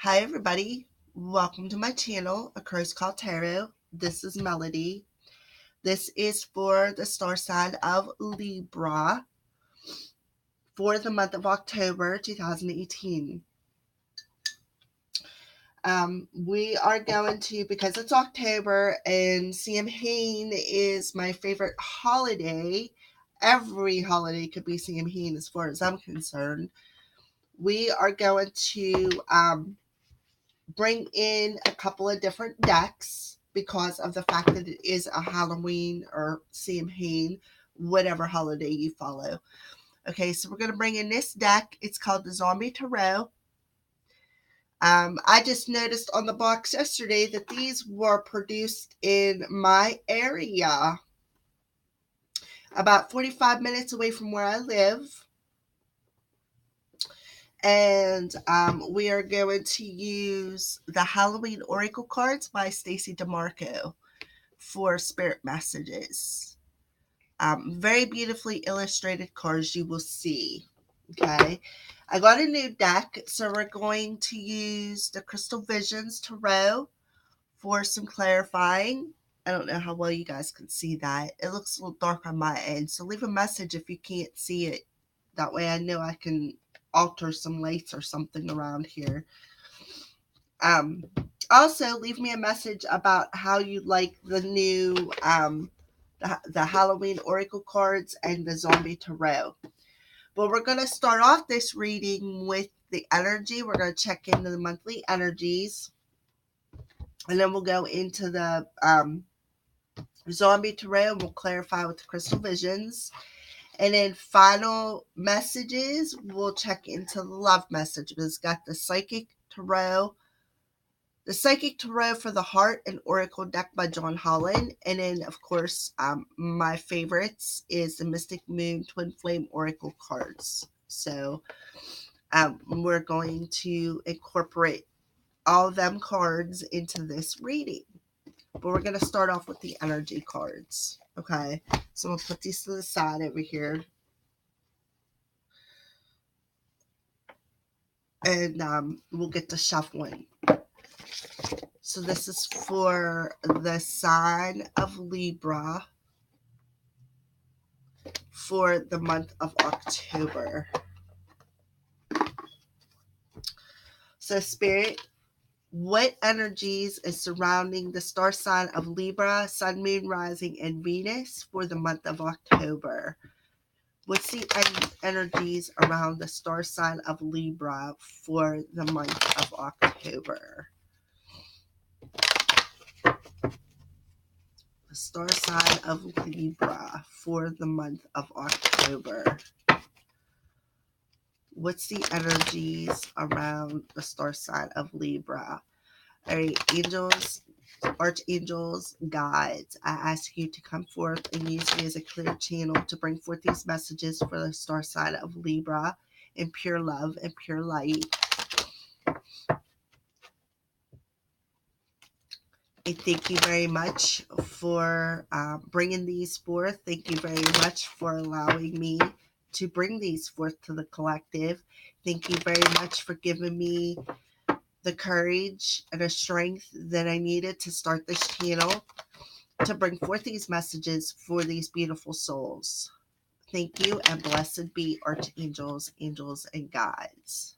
Hi everybody, welcome to my channel, A Cross Called Tarot. This is Melody. This is for the star sign of Libra for the month of October 2018. We are going to, because it's October and Samhain is my favorite holiday, every holiday could be Samhain as far as I'm concerned. We are going to bring in a couple of different decks because of the fact that it is a Halloween or Samhain, whatever holiday you follow. Okay, so we're going to bring in this deck. It's called the Zombie Tarot. I just noticed on the box yesterday that these were produced in my area, about 45 minutes away from where I live. And we are going to use the Halloween Oracle cards by Stacey DeMarco for spirit messages. Very beautifully illustrated cards you will see. Okay, I got a new deck, so we're going to use the Crystal Visions Tarot for some clarifying. I don't know how well you guys can see that. It looks a little dark on my end, so leave a message if you can't see it. That way I know I can alter some lights or something around here. Also, leave me a message about how you like the new the Halloween Oracle cards and the Zombie Tarot. But we're going to start off this reading with the energy. We're going to check into the monthly energies. And then we'll go into the Zombie Tarot and we'll clarify with the Crystal Visions. And then final messages, we'll check into the love messages. It's got the Psychic Tarot. The Psychic Tarot for the Heart and Oracle deck by John Holland. And then, of course, my favorites is the Mystic Moon Twin Flame Oracle cards. So we're going to incorporate all of them cards into this reading. But we're going to start off with the energy cards. Okay, so we'll put these to the side over here. And we'll get to shuffling. So this is for the sign of Libra for the month of October. So Spirit, what energies is surrounding the star sign of Libra, Sun, Moon, Rising, and Venus for the month of October? What's the energies around the star sign of Libra for the month of October? The star sign of Libra for the month of October. What's the energies around the star sign of Libra? All right, angels, archangels, guides, I ask you to come forth and use me as a clear channel to bring forth these messages for the star sign of Libra in pure love and pure light. I thank you very much for bringing these forth. Thank you very much for allowing me to bring these forth to the collective. Thank you very much for giving me the courage and the strength that I needed to start this channel to bring forth these messages for these beautiful souls. Thank you, and blessed be archangels, angels, and guides.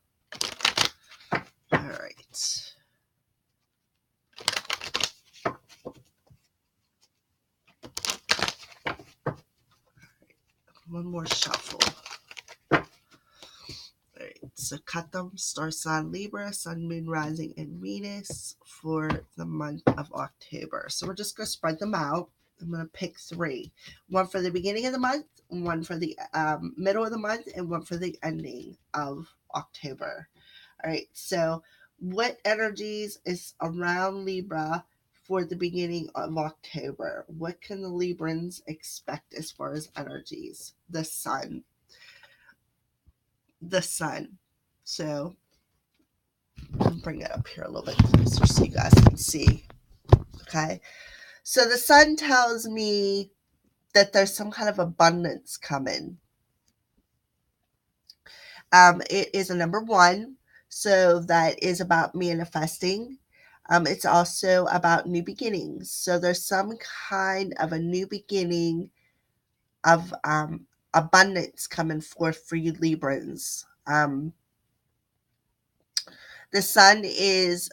All right. One more shuffle. All right, so cut them. Star sign Libra, Sun, Moon, Rising, and Venus for the month of October. So we're just going to spread them out. I'm going to pick 3. One for the beginning of the month, one for the middle of the month, and one for the ending of October. All right, so what energies is around Libra for the beginning of October? What can the Librans expect as far as energies? The sun. The sun. So I'll bring it up here a little bit closer so you guys can see. Okay. So the sun tells me that there's some kind of abundance coming. It is a number 1. So that is about manifesting. It's also about new beginnings. So there's some kind of a new beginning of abundance coming forth for you Librans. The sun is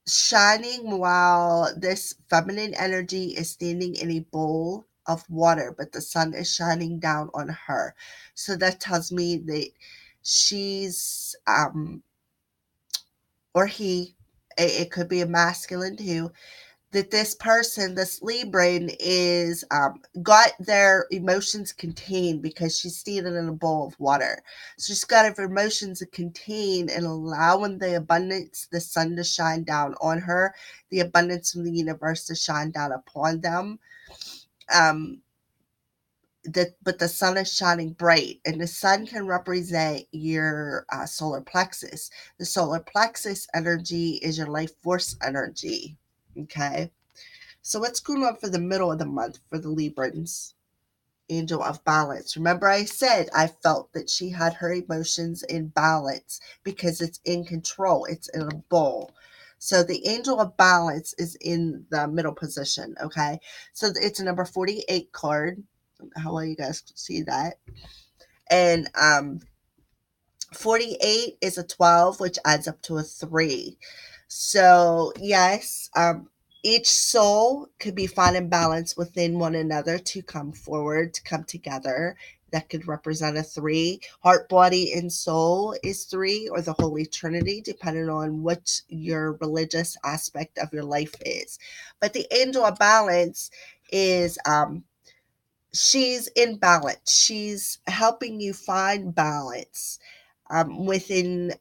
shining while this feminine energy is standing in a bowl of water, but the sun is shining down on her. So that tells me that she's or he, it could be a masculine too, that this person, this Libran, is got their emotions contained because she's standing in a bowl of water. So she's got her emotions contained and allowing the abundance, the sun to shine down on her, the abundance from the universe to shine down upon them. But the sun is shining bright, and the sun can represent your solar plexus. The solar plexus energy is your life force energy. Okay. So what's going on for the middle of the month for the Librans? Angel of balance. Remember I said I felt that she had her emotions in balance because it's in control. It's in a bowl. So the angel of balance is in the middle position. Okay. So it's a number 48 card. How well you guys see that. And 48 is a 12, which adds up to a 3. So yes, each soul could be finding balance within one another to come forward, to come together. That could represent a 3. Heart, body, and soul is 3, or the Holy Trinity, depending on what your religious aspect of your life is. But the angel of balance is she's in balance. She's helping you find balance within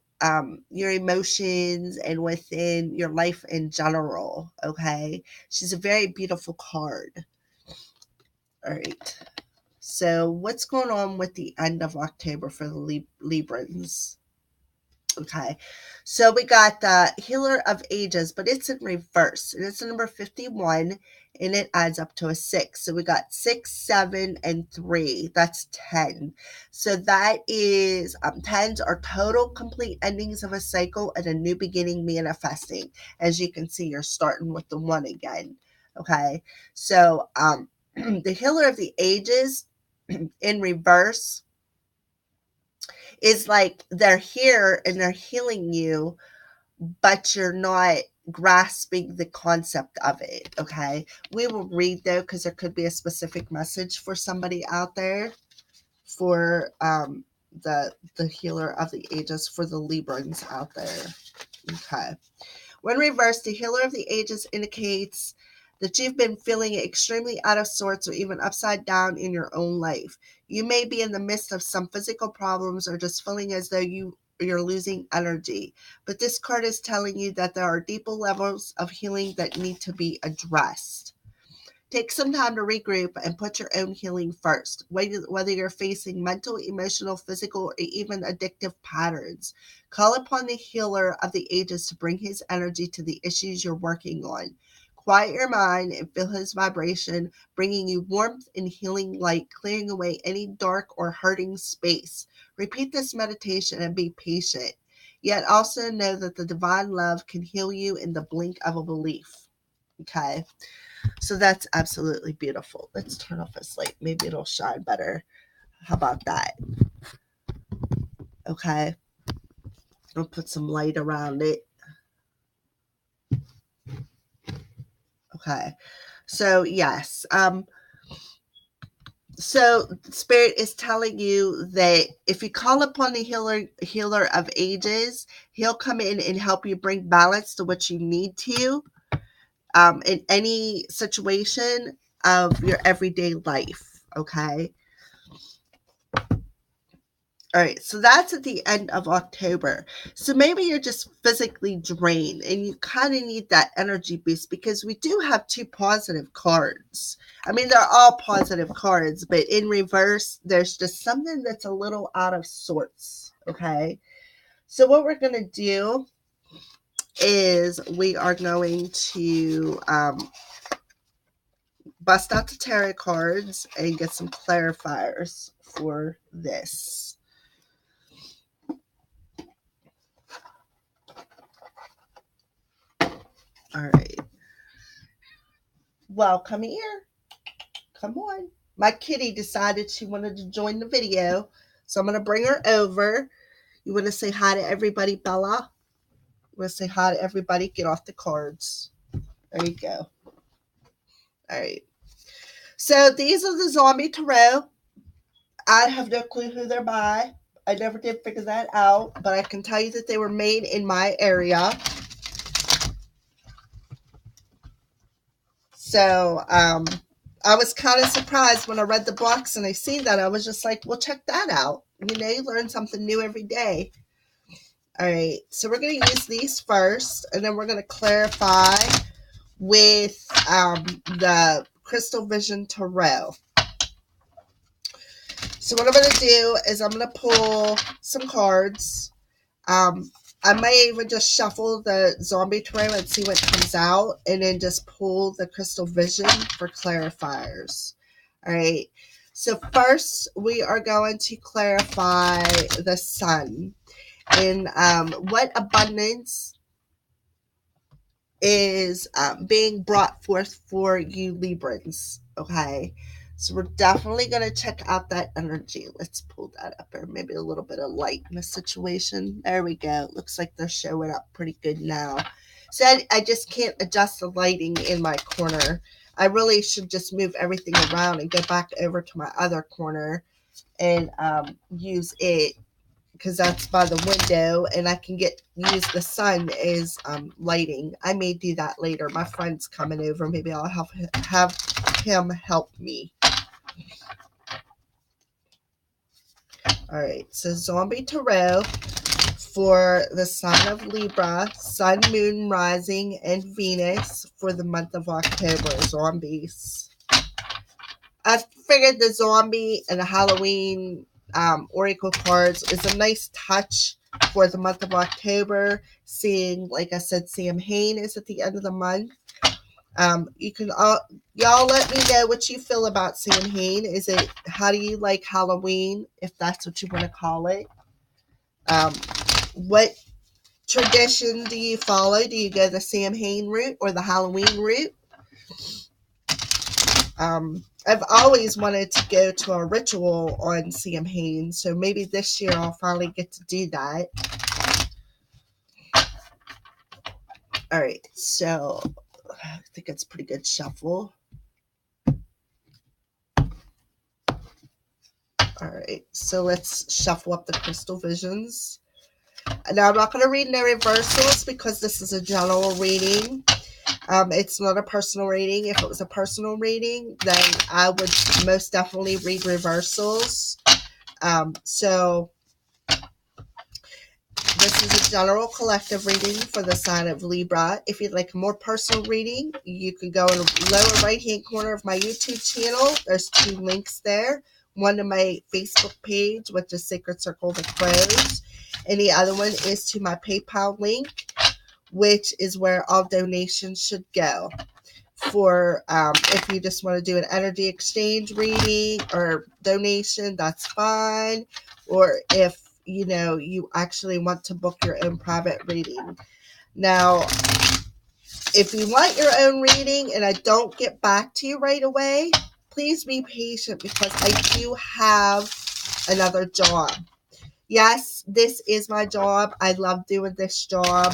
your emotions and within your life in general. Okay. She's a very beautiful card. All right. So what's going on with the end of October for the Librans? Okay, so we got the Healer of Ages, but it's in reverse, and it's number 51, and it adds up to a 6. So we got 6, 7, and 3. That's 10. So that is 10s are total complete endings of a cycle and a new beginning manifesting. As you can see, you're starting with the 1 again. Okay, so the Healer of the Ages in reverse is like they're here and they're healing you, but you're not grasping the concept of it. Okay, we will read though, because there could be a specific message for somebody out there for the Healer of the Ages for the Librans out there. Okay, when reversed, the Healer of the Ages indicates that you've been feeling extremely out of sorts or even upside down in your own life. You may be in the midst of some physical problems or just feeling as though you're losing energy. But this card is telling you that there are deeper levels of healing that need to be addressed. Take some time to regroup and put your own healing first, whether you're facing mental, emotional, physical, or even addictive patterns. Call upon the Healer of the Ages to bring his energy to the issues you're working on. Quiet your mind and feel his vibration, bringing you warmth and healing light, clearing away any dark or hurting space. Repeat this meditation and be patient. Yet also know that the divine love can heal you in the blink of a belief. Okay. So that's absolutely beautiful. Let's turn off this light. Maybe it'll shine better. How about that? Okay. I'll put some light around it. Okay. So yes. So Spirit is telling you that if you call upon the healer of ages, he'll come in and help you bring balance to what you need to in any situation of your everyday life. Okay. All right, so that's at the end of October. So maybe you're just physically drained and you kind of need that energy boost, because we do have 2 positive cards. I mean, they're all positive cards, but in reverse, there's just something that's a little out of sorts. Okay. So what we're going to do is we are going to bust out the tarot cards and get some clarifiers for this. All right. Well, come here. Come on. My kitty decided she wanted to join the video, so I'm going to bring her over. You want to say hi to everybody, Bella? You want to say hi to everybody? Get off the cards. There you go. All right. So these are the zombie tarot. I have no clue who they're by. I never did figure that out, but I can tell you that they were made in my area. So I was kind of surprised when I read the box and I seen that. I was just like, well, check that out. You know, you learn something new every day. All right, so we're going to use these first, and then we're going to clarify with the Crystal Vision Tarot. So what I'm going to do is I'm going to pull some cards. I may even just shuffle the zombie tarot and see what comes out, and then just pull the Crystal Vision for clarifiers. All right. So first, we are going to clarify the sun and what abundance is being brought forth for you Librans. Okay. So we're definitely going to check out that energy. Let's pull that up there. Maybe a little bit of light in the situation. There we go. Looks like they're showing up pretty good now. So I just can't adjust the lighting in my corner. I really should just move everything around and go back over to my other corner and use it, because that's by the window and I can use the sun as lighting. I may do that later. My friend's coming over. Maybe I'll have him help me. All right, so Zombie Tarot for the sign of Libra, Sun, Moon, Rising, and Venus for the month of October. Zombies. I figured the zombie and the Halloween oracle cards is a nice touch for the month of October. Seeing, like I said, Samhain is at the end of the month. You can y'all let me know what you feel about Samhain. How do you like Halloween, if that's what you want to call it? What tradition do you follow? Do you go the Samhain route or the Halloween route? I've always wanted to go to a ritual on Samhain, so maybe this year I'll finally get to do that. All right, so I think it's a pretty good shuffle. All right, so let's shuffle up the crystal visions. Now, I'm not going to read no reversals because this is a general reading. It's not a personal reading. If it was a personal reading, then I would most definitely read reversals. So this is a general collective reading for the sign of Libra. If you'd like a more personal reading, you can go in the lower right-hand corner of my YouTube channel. There's 2 links there. One to my Facebook page, which is Sacred Circle of the Crows. And the other one is to my PayPal link, which is where all donations should go. For if you just want to do an energy exchange reading or donation, that's fine. Or if you actually want to book your own private reading. Now, if you want your own reading and I don't get back to you right away, please be patient because I do have another job. Yes, this is my job. I love doing this job.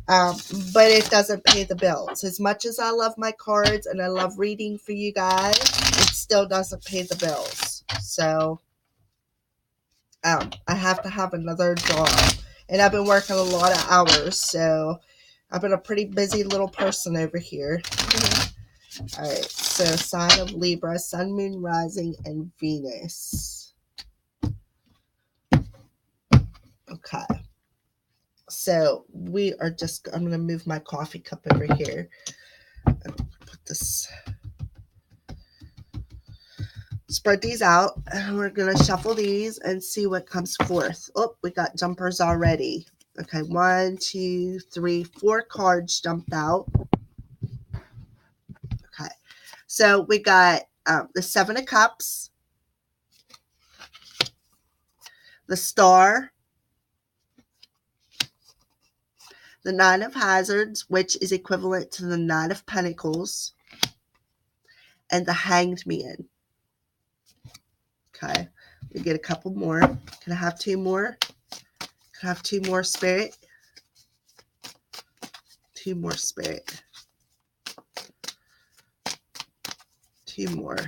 But it doesn't pay the bills. As much as I love my cards and I love reading for you guys, it still doesn't pay the bills. So I have to have another job. And I've been working a lot of hours, so I've been a pretty busy little person over here. All right, so sign of Libra, Sun, Moon, Rising, and Venus. Okay. So we are I'm going to move my coffee cup over here. Put this, spread these out, and we're going to shuffle these and see what comes forth. Oh, we got jumpers already. Okay, 1, 2, 3, 4 cards jumped out. Okay, so we got the 7 of Cups, the Star, the Nine of Hazards, which is equivalent to the Nine of Pentacles, and the Hanged Man. Okay, we get a couple more. Can I have two more? Can I have two more, Spirit? Two more, Spirit. Two more.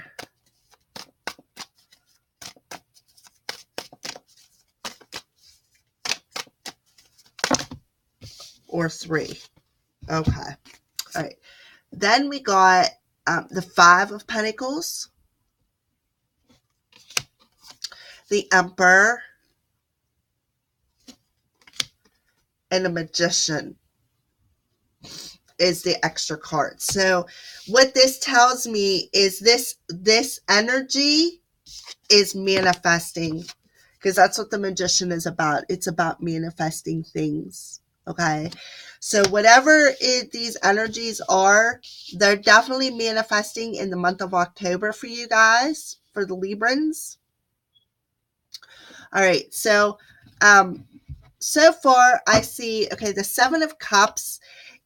Or three. Okay. All right. Then we got the Five of Pentacles, the Emperor, and the Magician is the extra card. So what this tells me is this energy is manifesting, because that's what the Magician is about. It's about manifesting things. Okay, so whatever these energies are, they're definitely manifesting in the month of October for you guys, for the Librans. All right, so so far I see, okay, the Seven of Cups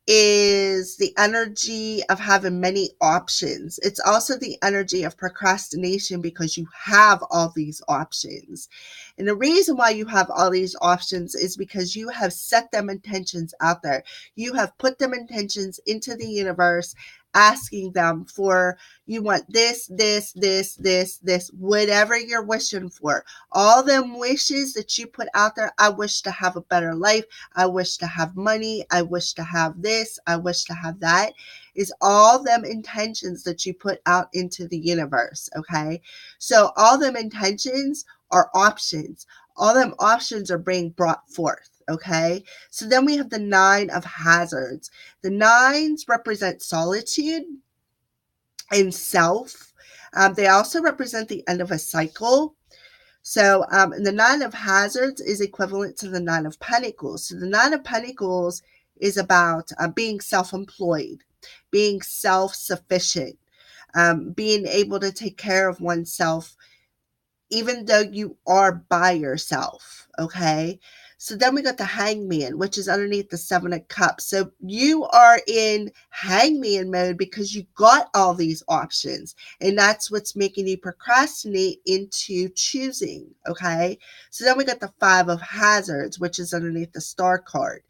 is the energy of having many options. It's also the energy of procrastination because you have all these options. And the reason why you have all these options is because you have set them intentions out there. You have put them intentions into the universe, asking them for, you want this, whatever you're wishing for. All them wishes that you put out there. I wish to have a better life. I wish to have money. I wish to have this. I wish to have that. Is all them intentions that you put out into the universe. Okay. So all them intentions are options. All them options are being brought forth. Okay. So then we have the Nine of Hazards. The nines represent solitude and self. They also represent the end of a cycle. So the Nine of Hazards is equivalent to the Nine of Pentacles. So the Nine of Pentacles is about being self-employed, being self-sufficient, being able to take care of oneself, even though you are by yourself. Okay. So then we got the Hangman, which is underneath the Seven of Cups. So you are in Hangman mode because you got all these options. And that's what's making you procrastinate into choosing. Okay. So then we got the Five of Hazards, which is underneath the Star card.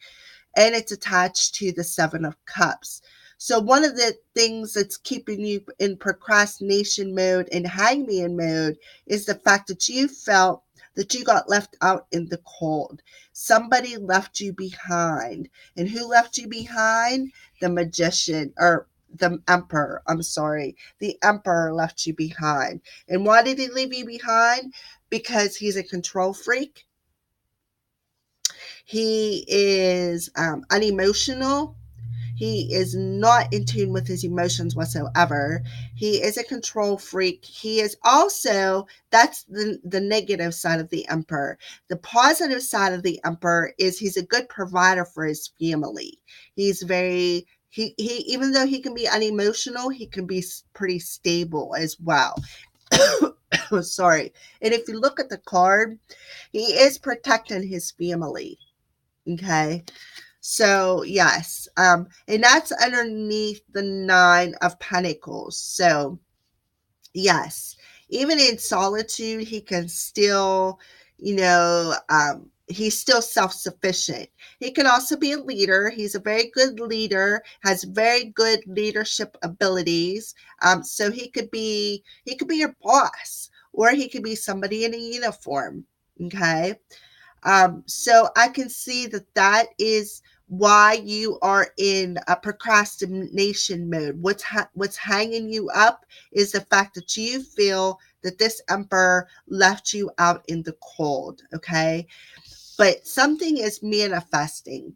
And it's attached to the Seven of Cups. So one of the things that's keeping you in procrastination mode and hangman mode is the fact that you felt that you got left out in the cold. Somebody left you behind. And who left you behind? The Magician, or the Emperor. I'm sorry. The Emperor left you behind. And why did he leave you behind? Because he's a control freak. He is unemotional. He is not in tune with his emotions whatsoever. He is a control freak. He is also, that's the negative side of the Emperor. The positive side of the Emperor is he's a good provider for his family. He's very, he even though he can be unemotional, he can be pretty stable as well. Sorry. And if you look at the card, he is protecting his family. Okay. So yes, and that's underneath the Nine of Pentacles. So yes, even in solitude, he can still, he's still self-sufficient. He can also be a leader. He's a very good leader, has very good leadership abilities. So he could be your boss, or he could be somebody in a uniform. Okay. So I can see that is why you are in a procrastination mode. What's hanging you up is the fact that you feel that this Emperor left you out in the cold. Okay. But something is manifesting.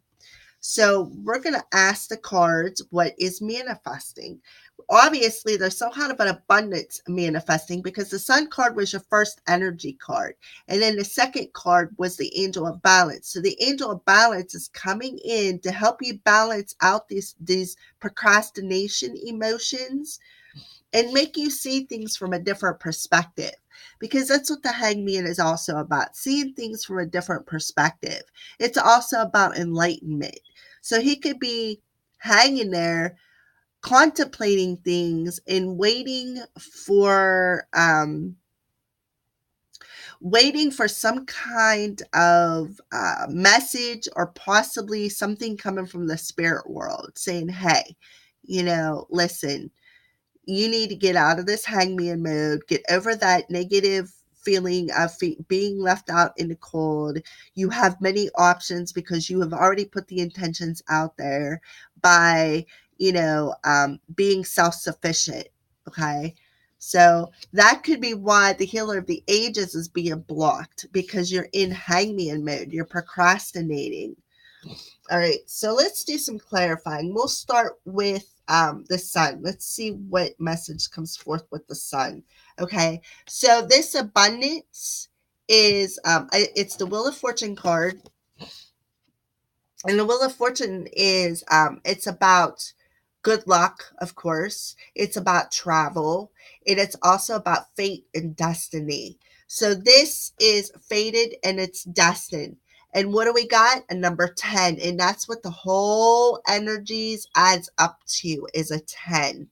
So we're going to ask the cards, what is manifesting? Obviously, there's some kind of an abundance manifesting, because the Sun card was your first energy card. And then the second card was the Angel of Balance. So the Angel of Balance is coming in to help you balance out these procrastination emotions and make you see things from a different perspective. Because that's what the Hangman is also about, seeing things from a different perspective. It's also about enlightenment. So he could be hanging there contemplating things and waiting for some kind of message, or possibly something coming from the spirit world saying, hey, listen, you need to get out of this hangman mode, get over that negative feeling of being left out in the cold. You have many options because you have already put the intentions out there by, being self-sufficient. Okay. So that could be why the healer of the ages is being blocked, because you're in hangman mode. You're procrastinating. All right, so let's do some clarifying. We'll start with the sun. Let's see what message comes forth with the sun. Okay, so this abundance is, it's the Wheel of Fortune card. And the Wheel of Fortune is, it's about good luck, of course. It's about travel. And it's also about fate and destiny. So this is fated and it's destined. And what do we got? A number 10. And that's what the whole energies adds up to, is a 10.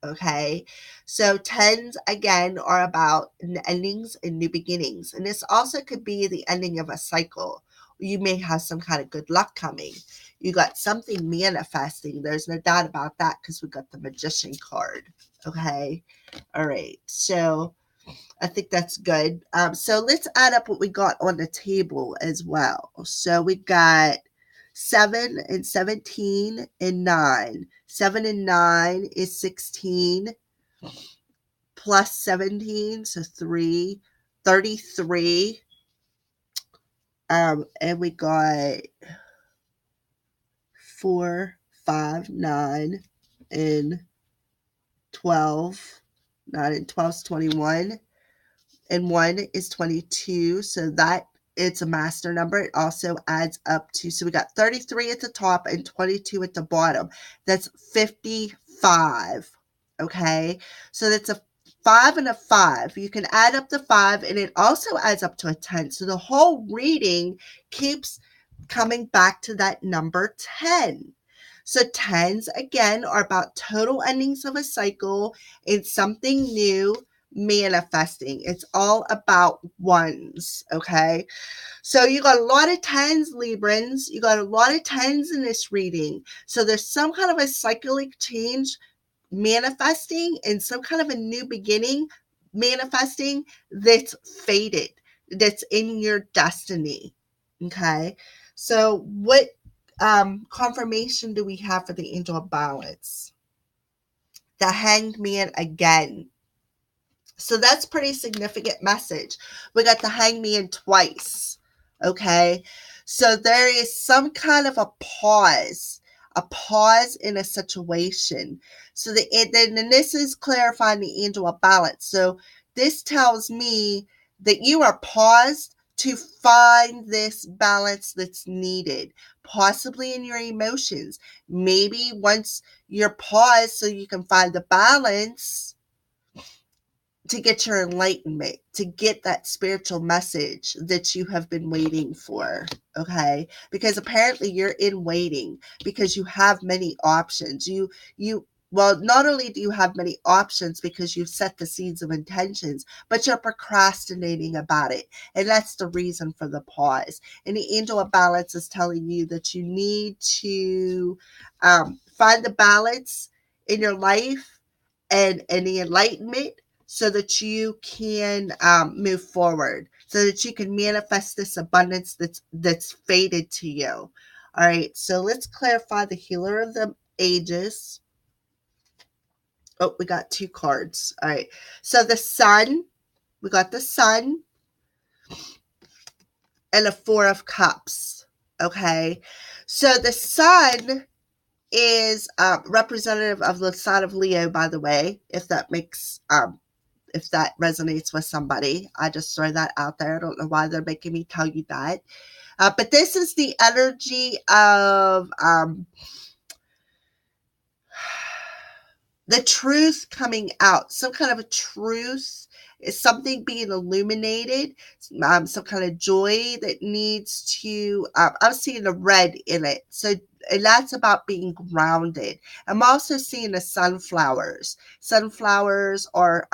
Okay. So 10s, again, are about endings and new beginnings. And this also could be the ending of a cycle. You may have some kind of good luck coming. You got something manifesting. There's no doubt about that, because we got the Magician card. Okay. All right. So I think that's good. So let's add up what we got on the table as well. So we got 7 and 17 and 9. 7 and 9 is 16 plus 17, so 33. And we got 4, 5, 9, and 12. 9 and 12 is 21. And 1 is 22. So that it's a master number. It also adds up to, so we got 33 at the top and 22 at the bottom. That's 55. Okay. So that's a 5 and a 5. You can add up the 5, and it also adds up to a 10. So the whole reading keeps coming back to that number 10. So 10s, again, are about total endings of a cycle and something new manifesting. It's all about ones. Okay. So you got a lot of 10s, Librans. You got a lot of 10s in this reading. So there's some kind of a cyclic change manifesting, and some kind of a new beginning manifesting that's fated, that's in your destiny. Okay. So what confirmation do we have for the Angel of Balance? The Hanged Man again. So that's pretty significant message. We got the Hangman twice. Okay. So there is some kind of a pause in a situation. So then this is clarifying the Angel of Balance. So this tells me that you are paused to find this balance that's needed, possibly in your emotions. Maybe once you're paused so you can find the balance, to get your enlightenment, to get that spiritual message that you have been waiting for. Okay. Because apparently you're in waiting, because you have many options. Well, not only do you have many options because you've set the seeds of intentions, but you're procrastinating about it. And that's the reason for the pause. And the Angel of Balance is telling you that you need to find the balance in your life and the enlightenment, so that you can move forward, so that you can manifest this abundance that's fated to you. All right, so let's clarify the Healer of the Ages. Oh, we got 2 cards. All right, so the Sun, we got the Sun and the 4 of Cups. Okay, so the Sun is representative of the sign of Leo, by the way, if that makes if that resonates with somebody. I just throw that out there. I don't know why they're making me tell you that. But this is the energy of the truth coming out, some kind of a truth It's something being illuminated, some kind of joy that needs to, I'm seeing a red in it. So, and that's about being grounded. I'm also seeing the sunflowers. Sunflowers are,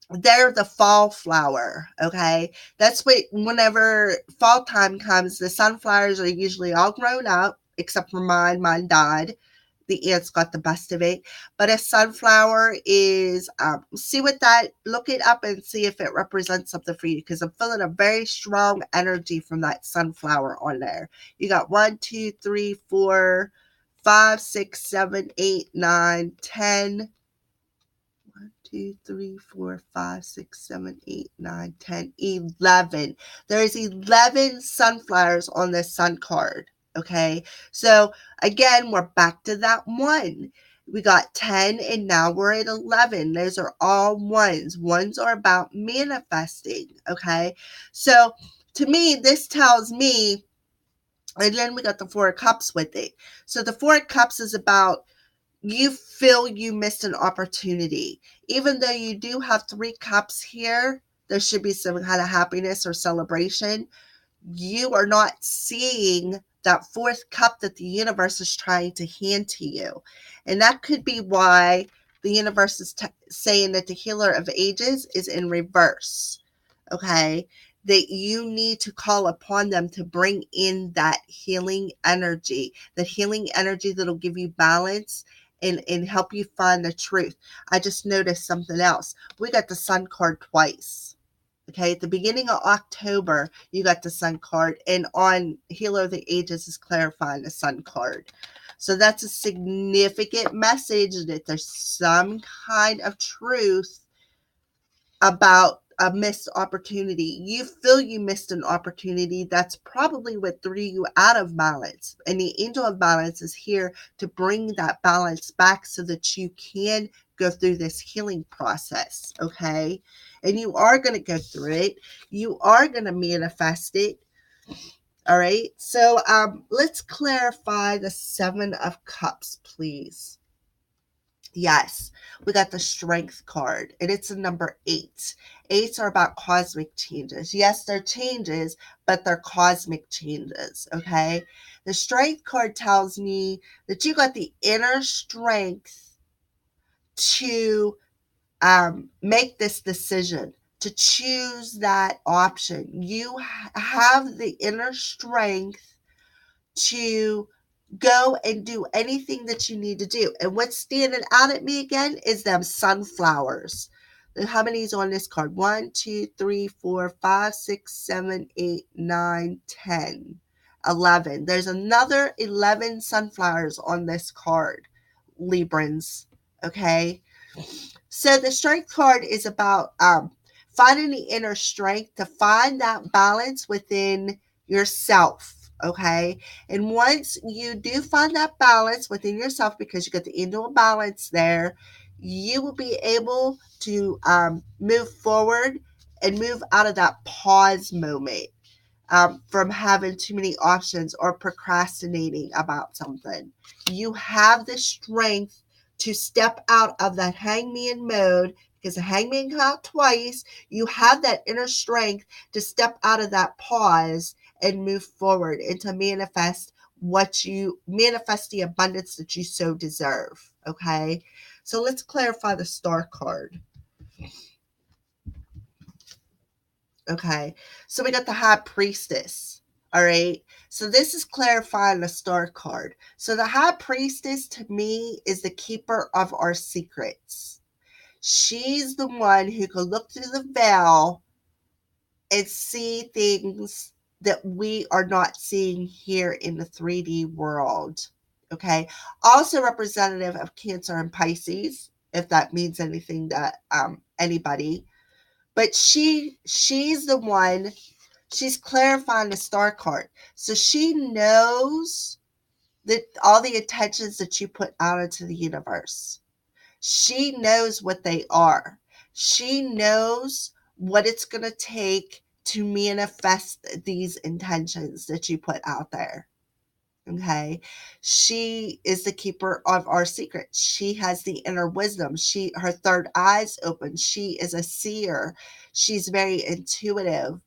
they're the fall flower, okay? That's what, whenever fall time comes, the sunflowers are usually all grown up, except for mine. Mine died. The ants got the best of it. But a sunflower is, see what that, look it up and see if it represents something for you, because I'm feeling a very strong energy from that sunflower on there. You got 1, 2, 3, 4, 5, 6, 7, 8, 9, 10. 1, 2, 3, 4, 5, 6, 7, 8, 9, 10, 11. There's 11 sunflowers on this sun card. Okay. So again, we're back to that 1. We got 10 and now we're at 11. Those are all ones. Ones are about manifesting. Okay. So to me, this tells me, and then we got the 4 of Cups with it. So the 4 of Cups is about, you feel you missed an opportunity. Even though you do have 3 cups here, there should be some kind of happiness or celebration. You are not seeing that 4th cup that the universe is trying to hand to you. And that could be why the universe is saying that the healer of ages is in reverse. Okay. That you need to call upon them to bring in that healing energy that'll give you balance and help you find the truth. I just noticed something else. We got the Sun card twice. Okay, at the beginning of October, you got the Sun card, and on Healer of the Ages is clarifying the Sun card. So that's a significant message that there's some kind of truth about a missed opportunity. You feel you missed an opportunity. That's probably what threw you out of balance. And the angel of balance is here to bring that balance back so that you can go through this healing process. Okay. And you are going to go through it. You are going to manifest it. All right. So let's clarify the 7 of Cups, please. Yes, we got the Strength card, and it's a number 8. 8s are about cosmic changes. Yes, they're changes, but they're cosmic changes, okay? The Strength card tells me that you got the inner strength to make this decision, to choose that option. You have the inner strength to go and do anything that you need to do. And what's standing out at me again is them sunflowers. How many is on this card? 1, 2, 3, 4, 5, 6, 7, 8, 9, 10, 11. There's another 11 sunflowers on this card, Librans. Okay. So the Strength card is about finding the inner strength to find that balance within yourself. Okay. And once you do find that balance within yourself, because you got the angel of balance there, you will be able to move forward and move out of that pause moment from having too many options or procrastinating about something. You have the strength to step out of that hangman mode, because the hangman got out twice. You have that inner strength to step out of that pause and move forward and to manifest the abundance that you so deserve. Okay. So let's clarify the Star card. Okay. So we got the High Priestess. All right. So this is clarifying the Star card. So the High Priestess to me is the keeper of our secrets. She's the one who can look through the veil and see things that we are not seeing here in the 3D world. Okay. Also representative of Cancer and Pisces, if that means anything to anybody. But she's the one, she's clarifying the Star card. So she knows that all the intentions that you put out into the universe. She knows what they are. She knows what it's going to take to manifest these intentions that you put out there. Okay. She is the keeper of our secrets. She has the inner wisdom. Her third eye's open. She is a seer. She's very intuitive.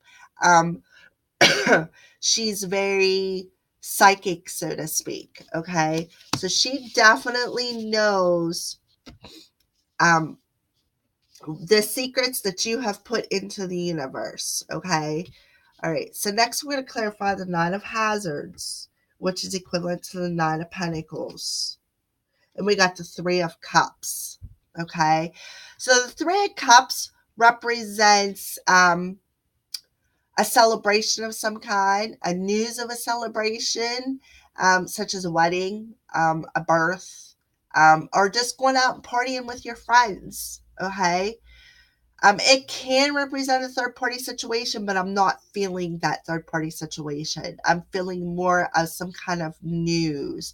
Um, she's very psychic, so to speak. Okay. So she definitely knows the secrets that you have put into the universe. Okay. All right. So next we're going to clarify the Nine of Hazards, which is equivalent to the Nine of Pentacles. And we got the Three of Cups. Okay. So the Three of Cups represents a celebration of some kind, a news of a celebration, such as a wedding, a birth, or just going out and partying with your friends. Okay. It can represent a third party situation, but I'm not feeling that third party situation. I'm feeling more of some kind of news,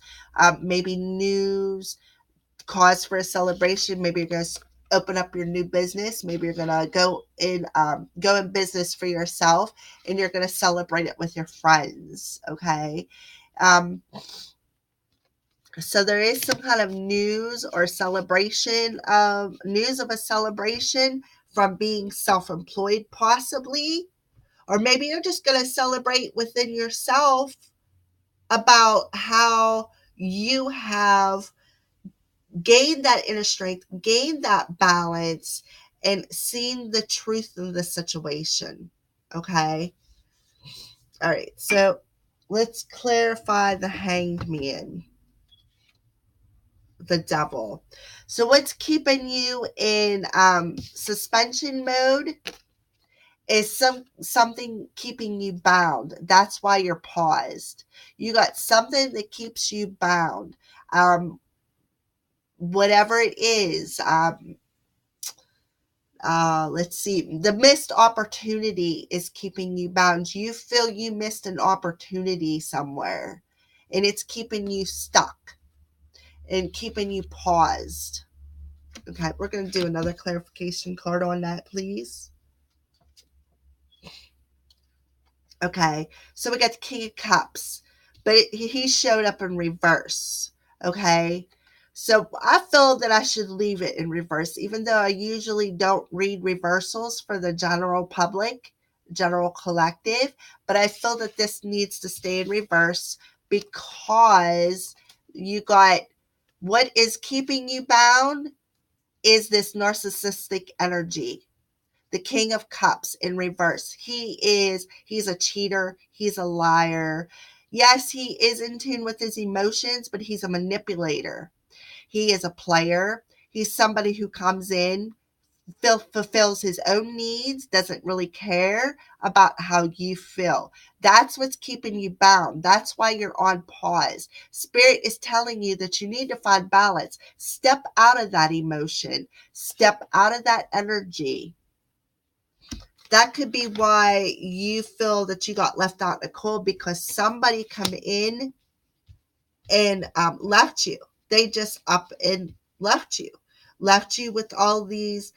maybe news, cause for a celebration. Maybe you're going to open up your new business. Maybe you're going to go in business for yourself, and you're going to celebrate it with your friends. Okay. So there is some kind of news or celebration of news of a celebration from being self-employed, possibly, or maybe you're just going to celebrate within yourself about how you have gained that inner strength, gained that balance, and seen the truth of the situation. Okay. All right. So let's clarify the Hanged Man, the Devil. So what's keeping you in suspension mode is something keeping you bound. That's why you're paused. You got something that keeps you bound. Whatever it is, let's see, the missed opportunity is keeping you bound. You feel you missed an opportunity somewhere, and it's keeping you stuck and keeping you paused. Okay, we're going to do another clarification card on that, please. Okay, so we got the King of Cups, but he showed up in reverse. Okay, so I feel that I should leave it in reverse, even though I usually don't read reversals for the general public, general collective, but I feel that this needs to stay in reverse because you got what is keeping you bound is this narcissistic energy. The King of Cups in reverse. He's a cheater. He's a liar. Yes, he is in tune with his emotions, but he's a manipulator. He is a player. He's somebody who comes in, fulfills his own needs, doesn't really care about how you feel. That's what's keeping you bound. That's why you're on pause. Spirit is telling you that you need to find balance. Step out of that emotion. Step out of that energy. That could be why you feel that you got left out in the cold, because somebody come in and left you. They just up and left you with all these,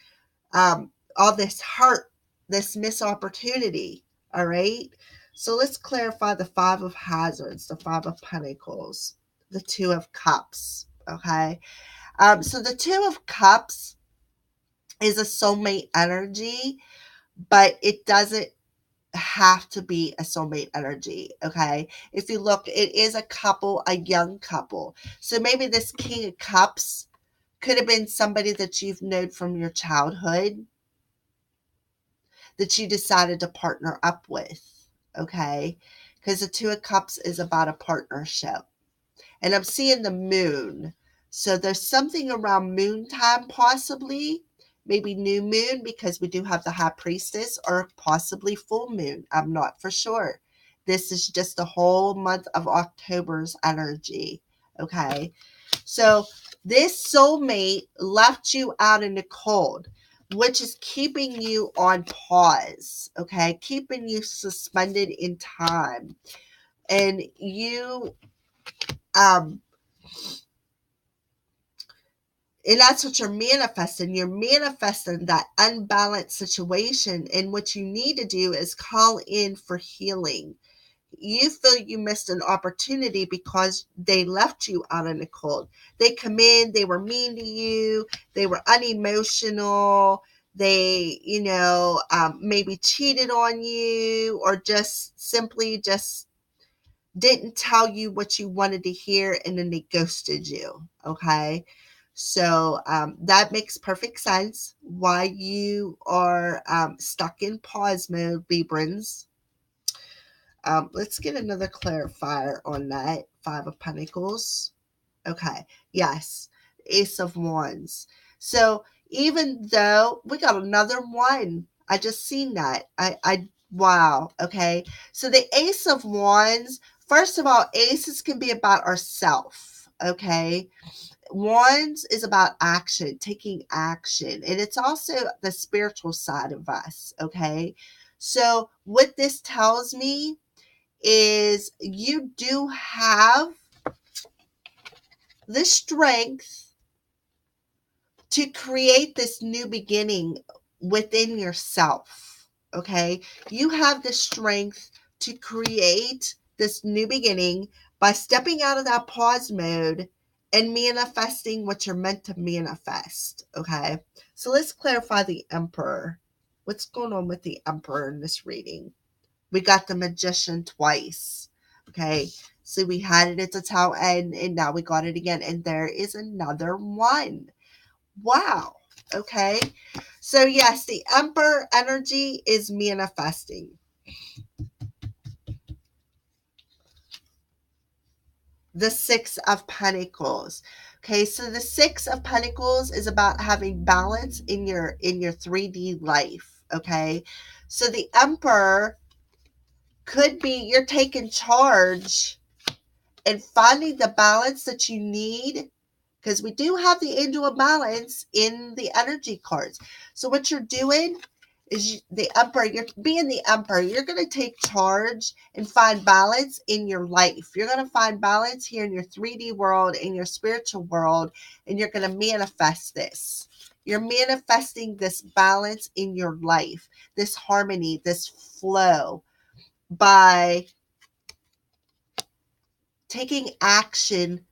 all this hurt, this missed opportunity. All right. So let's clarify the Five of Hazards, the Five of Pentacles, the Two of Cups. Okay. So the Two of Cups is a soulmate energy, but it doesn't have to be a soulmate energy. Okay. If you look, it is a couple, a young couple. So maybe this King of Cups could have been somebody that you've known from your childhood that you decided to partner up with. Okay. Because the Two of Cups is about a partnership. And I'm seeing the moon. So there's something around moon time, possibly. Maybe new moon, because we do have the High Priestess, or possibly full moon. I'm not for sure. This is just the whole month of October's energy. Okay. So this soulmate left you out in the cold, which is keeping you on pause. Okay. Keeping you suspended in time. And you, and that's what you're manifesting. You're manifesting that unbalanced situation. And what you need to do is call in for healing. You feel you missed an opportunity because they left you out in the cold. They come in, they were mean to you, they were unemotional, they, maybe cheated on you, or just simply just didn't tell you what you wanted to hear, and then they ghosted you. Okay. So that makes perfect sense why you are stuck in pause mode, Librans. Let's get another clarifier on that. Five of Pentacles. Okay. Yes. Ace of Wands. So even though we got another one, I just seen that. Wow. Okay. So the Ace of Wands, first of all, aces can be about ourself. Okay. Wands is about action, taking action. And it's also the spiritual side of us. Okay. So what this tells me is you do have the strength to create this new beginning within yourself. Okay. You have the strength to create this new beginning by stepping out of that pause mode and manifesting what you're meant to manifest. Okay. So let's clarify the Emperor. What's going on with the Emperor in this reading? We got the Magician twice. Okay. So we had it at the tail end, and now we got it again. And there is another one. Wow. Okay. So yes, the Emperor energy is manifesting. The Six of Pentacles. Okay, so the Six of Pentacles is about having balance in your 3D life. Okay. So the Emperor could be you're taking charge and finding the balance that you need, because we do have the Angel of Balance in the energy cards. So what you're doing is the Emperor, you're being the Emperor, you're going to take charge and find balance in your life. You're going to find balance here in your 3D world, in your spiritual world, and you're going to manifest this. You're manifesting this balance in your life, this harmony, this flow, by taking action,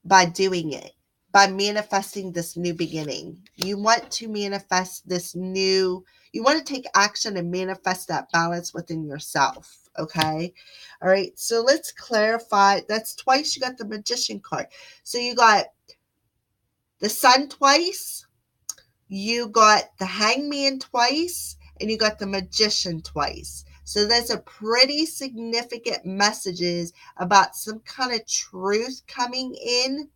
by doing it, by manifesting this new beginning. You want to manifest this new, you want to take action and manifest that balance within yourself. Okay. All right. So let's clarify. That's twice you got the Magician card. So you got the Sun twice, you got the Hangman twice, and you got the Magician twice. So there's a pretty significant messages about some kind of truth coming in.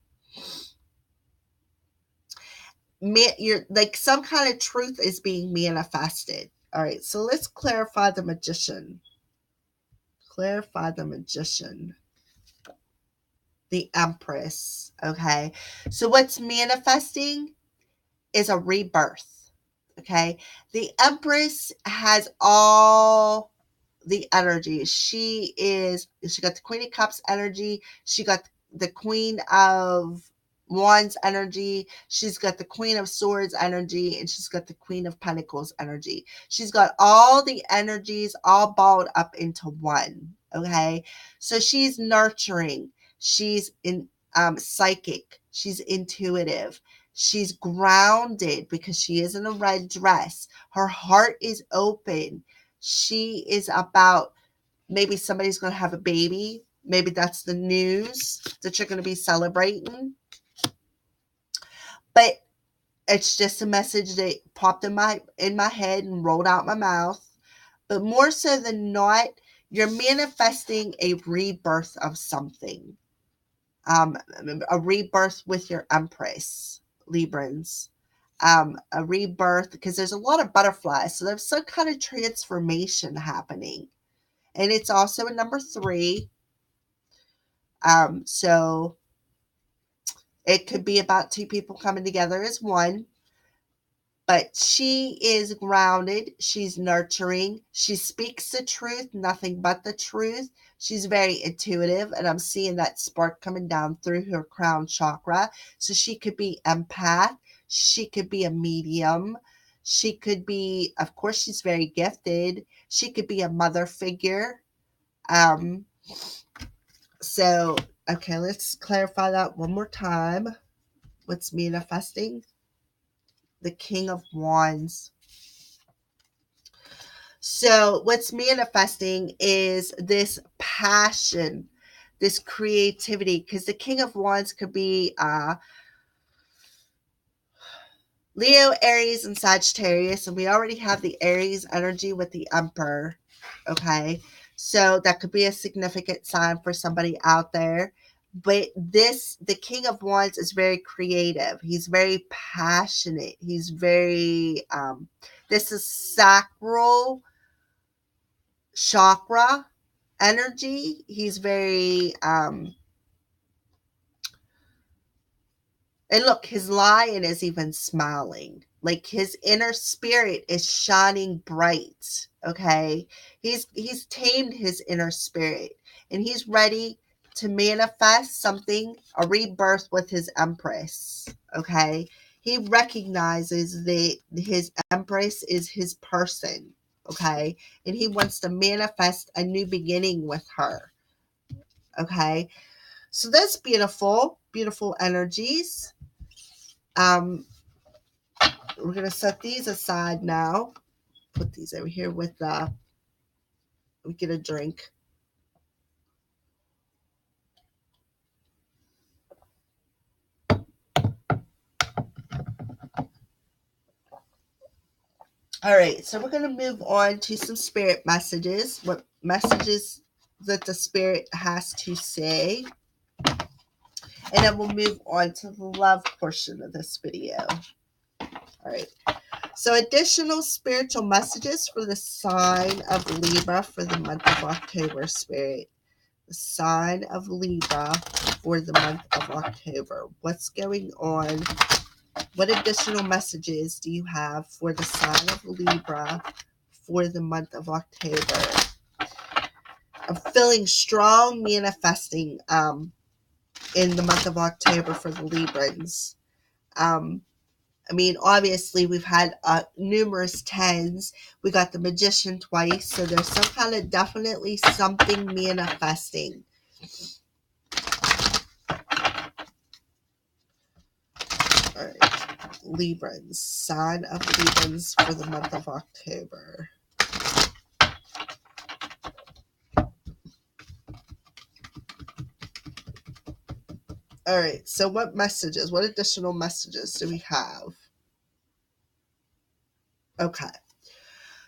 You're like, some kind of truth is being manifested. All right, so let's clarify the Magician. Clarify the Magician. The Empress. Okay, so what's manifesting is a rebirth. Okay, the Empress has all the energy. She got the Queen of Cups energy. She got the Queen of Wands energy. She's got the Queen of Swords energy, and she's got the Queen of Pentacles energy. She's got all the energies all balled up into one. Okay, so she's nurturing. She's psychic. She's intuitive. She's grounded because she is in a red dress. Her heart is open. She is about, maybe somebody's going to have a baby. Maybe that's the news that you're going to be celebrating. But it's just a message that popped in my head and rolled out my mouth. But more so than not, you're manifesting a rebirth of something. A rebirth with your Empress, Librans. A rebirth, because there's a lot of butterflies. So there's some kind of transformation happening. And it's also a number 3. So it could be about 2 people coming together as one. But she is grounded. She's nurturing. She speaks the truth, nothing but the truth. She's very intuitive, and I'm seeing that spark coming down through her crown chakra. So she could be empath. She could be a medium. She could be, of course, she's very gifted. She could be a mother figure. So, okay, let's clarify that one more time. What's manifesting? The King of Wands. So what's manifesting is this passion, this creativity, because the King of Wands could be Leo, Aries, and Sagittarius, and we already have the Aries energy with the Emperor, okay? So that could be a significant sign for somebody out there. But the King of Wands is very creative. He's very passionate. He's very, this is sacral chakra energy. He's very, and look, his lion is even smiling. Like his inner spirit is shining bright. Okay. He's tamed his inner spirit and he's ready to manifest something, a rebirth with his Empress. Okay. He recognizes that his Empress is his person. Okay. And he wants to manifest a new beginning with her. Okay. So that's beautiful, beautiful energies. We're going to set these aside now. Put these over here with we get a drink. All right, so we're going to move on to some spirit messages. What messages that the spirit has to say. And then we'll move on to the love portion of this video. All right. So additional spiritual messages for the sign of Libra for the month of October, spirit. The sign of Libra for the month of October. What's going on? What additional messages do you have for the sign of Libra for the month of October? I'm feeling strong manifesting in the month of October for the Librans. I mean, obviously, we've had numerous tens. We got the Magician twice, so there's some kind of definitely something manifesting. All right, Librans, sign of Librans for the month of October. All right, so what messages, what additional messages do we have? Okay.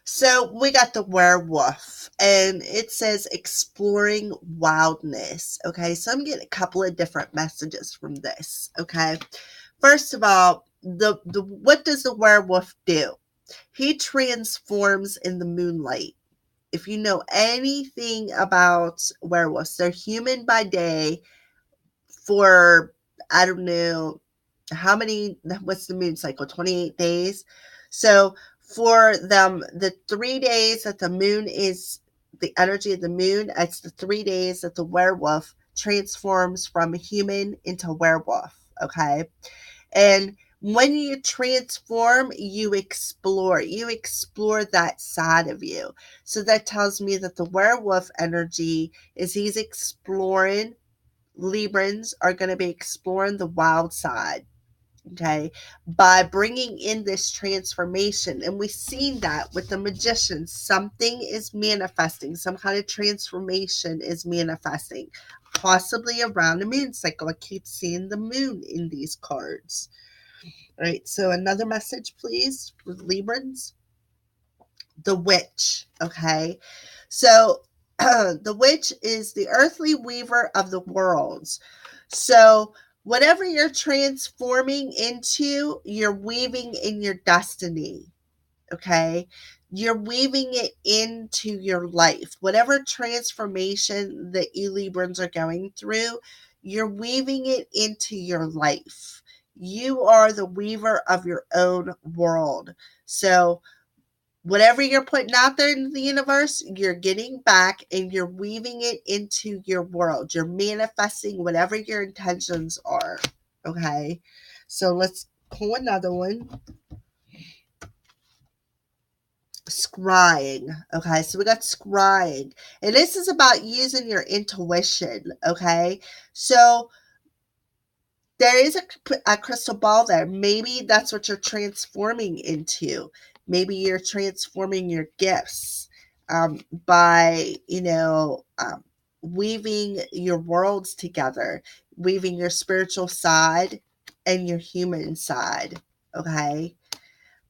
So we got the Werewolf, and it says exploring wildness. Okay, so I'm getting a couple of different messages from this. Okay, first of all, what does the Werewolf do? He transforms in the moonlight. If you know anything about werewolves, they're human by day for, I don't know how many, what's the moon cycle, 28 days. So for them, the 3 days that the moon is the energy of the moon, it's the 3 days that the werewolf transforms from a human into werewolf. Okay. And when you transform, you explore that side of you. So that tells me that the werewolf energy is he's exploring. Librans are going to be exploring the wild side, okay, by bringing in this transformation. And we've seen that with the Magician. Something is manifesting, some kind of transformation is manifesting, possibly around the moon cycle. I keep seeing the moon in these cards. All right, so another message, please, for Librans. The Witch, okay? So the Witch is the earthly weaver of the worlds. So whatever you're transforming into, you're weaving in your destiny, okay? You're weaving it into your life. Whatever transformation that you Librans are going through, you're weaving it into your life. You are the weaver of your own world. So whatever you're putting out there in the universe, you're getting back and you're weaving it into your world. You're manifesting whatever your intentions are. Okay. So let's pull another one. Scrying. Okay, so we got scrying. And this is about using your intuition. Okay, so there is a crystal ball there. Maybe that's what you're transforming into. Maybe you're transforming your gifts by, weaving your worlds together, weaving your spiritual side and your human side. Okay.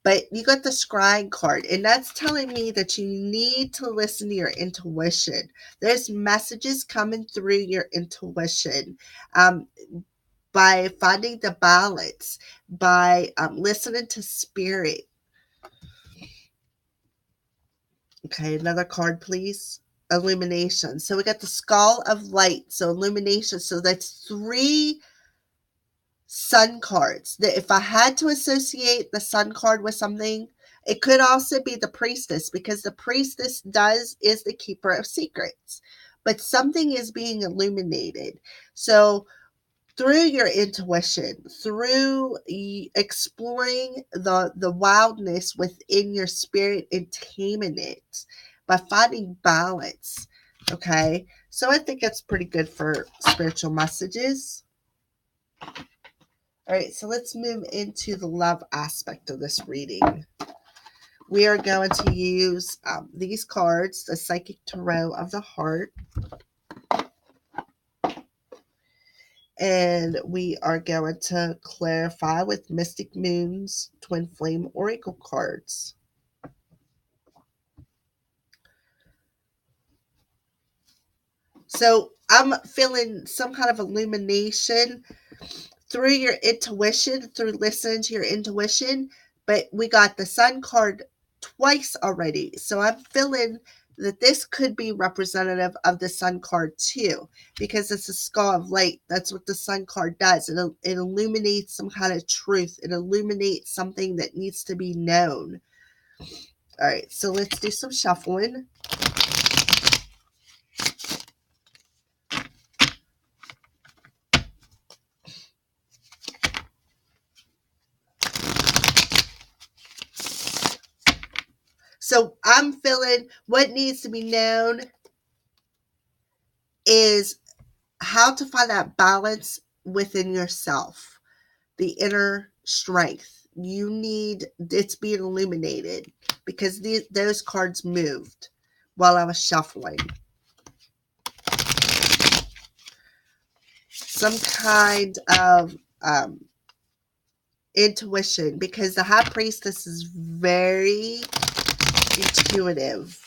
But you got the scrying card, and that's telling me that you need to listen to your intuition. There's messages coming through your intuition. By finding the balance, by listening to spirit. Okay, another card, please. Illumination. So we got the skull of light. So illumination. So that's 3 sun cards. That if I had to associate the sun card with something, it could also be the priestess, because the priestess is the keeper of secrets. But something is being illuminated. So through your intuition, through exploring the wildness within your spirit and taming it by finding balance. Okay, so I think it's pretty good for spiritual messages. All right, so let's move into the love aspect of this reading. We are going to use these cards, the Psychic Tarot of the Heart. And we are going to clarify with Mystic Moon's Twin Flame Oracle cards. So I'm feeling some kind of illumination through your intuition, through listening to your intuition. But we got the Sun card twice already. So I'm feeling that this could be representative of the Sun card too, because it's a skull of light. That's what the Sun card does. It illuminates some kind of truth. It illuminates something that needs to be known. All right, so let's do some shuffling. So I'm feeling what needs to be known is how to find that balance within yourself, the inner strength. You need, it's being illuminated, because those cards moved while I was shuffling. Some kind of intuition, because the High Priestess is very intuitive.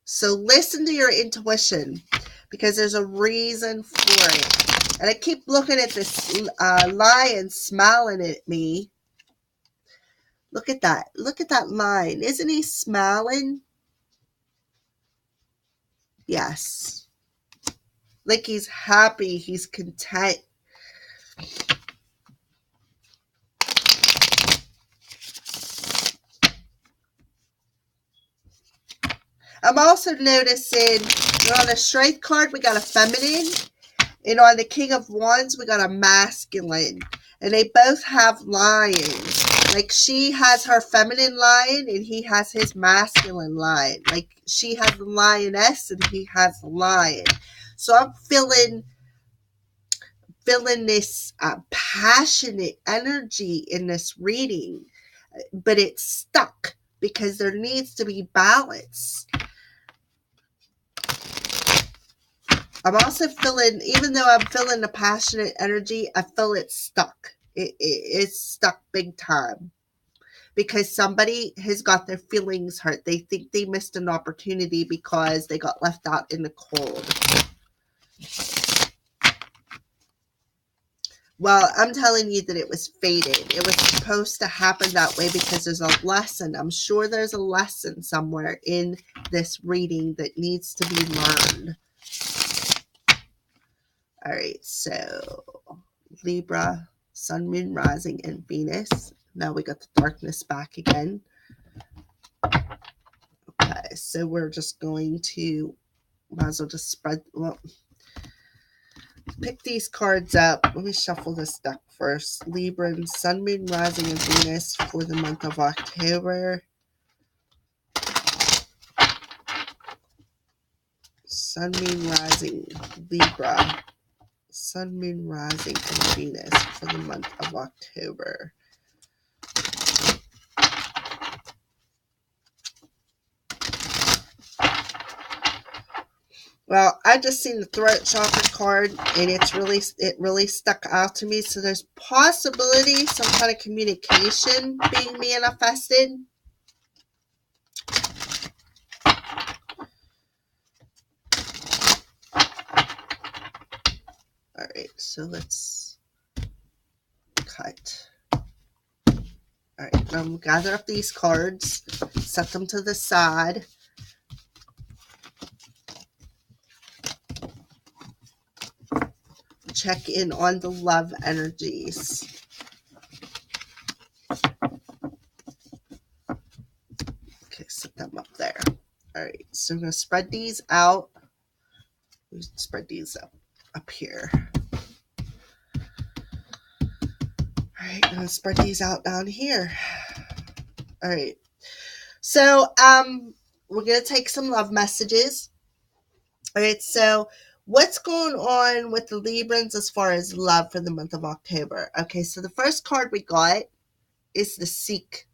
So listen to your intuition, because there's a reason for it. And I keep looking at this lion smiling at me. Look at that. Look at that lion. Isn't he smiling? Yes. Like he's happy. He's content. I'm also noticing on the Strength card, we got a feminine. And on the King of Wands, we got a masculine. And they both have lions. Like she has her feminine lion and he has his masculine lion. Like she has the lioness and he has the lion. So I'm feeling this passionate energy in this reading. But it's stuck because there needs to be balance. I'm also feeling, even though I'm feeling the passionate energy, I feel it's stuck. It's stuck big time. Because somebody has got their feelings hurt. They think they missed an opportunity because they got left out in the cold. Well, I'm telling you that it was fated. It was supposed to happen that way because there's a lesson. I'm sure there's a lesson somewhere in this reading that needs to be learned. All right, so Libra, Sun, Moon, Rising, and Venus. Now we got the darkness back again. Okay, so we're just going to, might as well just spread, well, pick these cards up. Let me shuffle this deck for Libra, Sun, Moon, Rising, and Venus for the month of October. Sun, Moon, Rising, Libra. Sun, Moon, Rising, and Venus for the month of October. Well, I just seen the throat chakra card, and it really stuck out to me. So there's possibility some kind of communication being manifested. All right, so let's cut. All right, now gather up these cards, set them to the side. Check in on the love energies. Okay, set them up there. All right, so I'm going to spread these out. Spread these up here. All right, I'm going to spread these out down here. All right, so we're going to take some love messages. All right, so what's going on with the Librans as far as love for the month of October? Okay, so the first card we got is the Seek.